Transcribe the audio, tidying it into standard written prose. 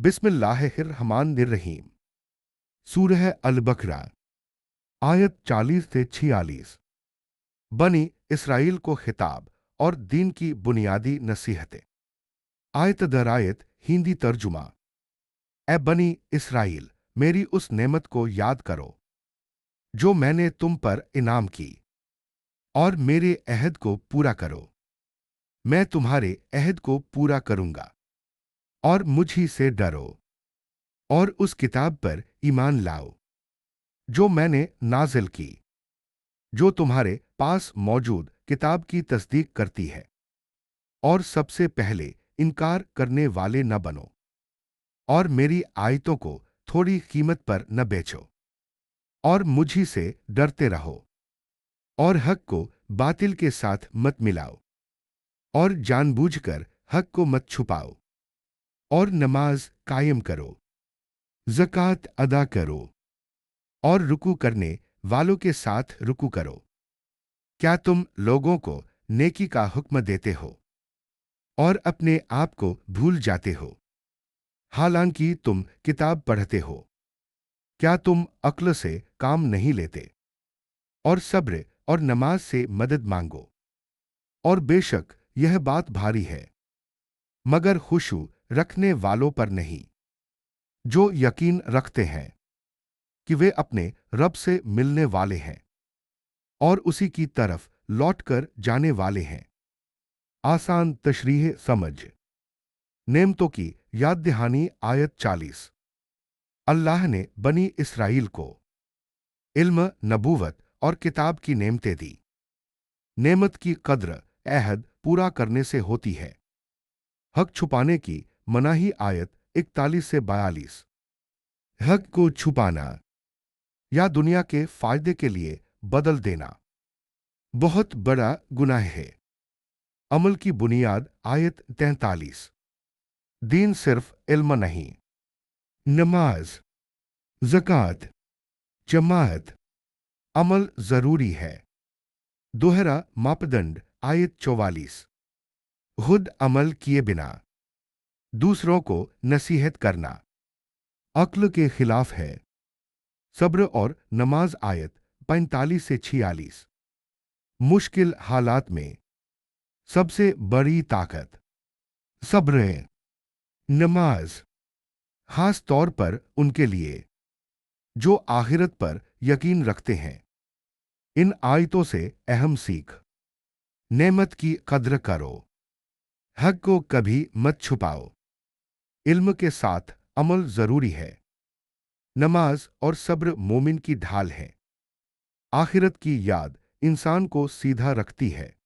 बिस्मिल्लाहिर्रहमानिर्रहीम। सूरह अल-बकरा आयत 40 से 46। बनी इसराइल को खिताब और दीन की बुनियादी नसीहतें। आयत दर आयत हिंदी तर्जुमा। ए बनी इसराइल, मेरी उस नेमत को याद करो जो मैंने तुम पर इनाम की, और मेरे अहद को पूरा करो। मैं तुम्हारे अहद को पूरा करूंगा, और मुझ ही से डरो, और उस किताब पर ईमान लाओ जो मैंने नाजिल की, जो तुम्हारे पास मौजूद किताब की तस्दीक करती है। और सबसे पहले इनकार करने वाले न बनो, और मेरी आयतों को थोड़ी कीमत पर न बेचो, और मुझी से डरते रहो, और हक को बातिल के साथ मत मिलाओ, और जानबूझकर हक को मत छुपाओ, और नमाज कायम करो, ज़कात अदा करो, और रुकू करने वालों के साथ रुकू करो। क्या तुम लोगों को नेकी का हुक्म देते हो और अपने आप को भूल जाते हो, हालांकि तुम किताब पढ़ते हो? क्या तुम अक्ल से काम नहीं लेते, और सब्र और नमाज से मदद मांगो? और बेशक यह बात भारी है, मगर खुशू रखने वालों पर नहीं, जो यकीन रखते हैं कि वे अपने रब से मिलने वाले हैं और उसी की तरफ लौटकर जाने वाले हैं। आसान तशरीह समझ। नेमतों की याद दहानी आयत 40। अल्लाह ने बनी इसराइल को इल्म, नबूवत और किताब की नेमतें दी। नेमत की कद्र अहद पूरा करने से होती है। हक छुपाने की मनाही आयत 41 से 42। हक को छुपाना या दुनिया के फायदे के लिए बदल देना बहुत बड़ा गुनाह है। अमल की बुनियाद आयत 43। दीन सिर्फ इल्म नहीं, नमाज, ज़कात, जमात, अमल जरूरी है। दोहरा मापदंड आयत 44। खुद अमल किए बिना दूसरों को नसीहत करना अक्ल के खिलाफ है। सब्र और नमाज आयत 45 से 46। मुश्किल हालात में सबसे बड़ी ताकत सब्र है। नमाज खास तौर पर उनके लिए जो आखिरत पर यकीन रखते हैं। इन आयतों से अहम सीख। नेमत की कद्र करो, हक को कभी मत छुपाओ, इल्म के साथ अमल जरूरी है। नमाज और सब्र मोमिन की ढाल है। आखिरत की याद इंसान को सीधा रखती है।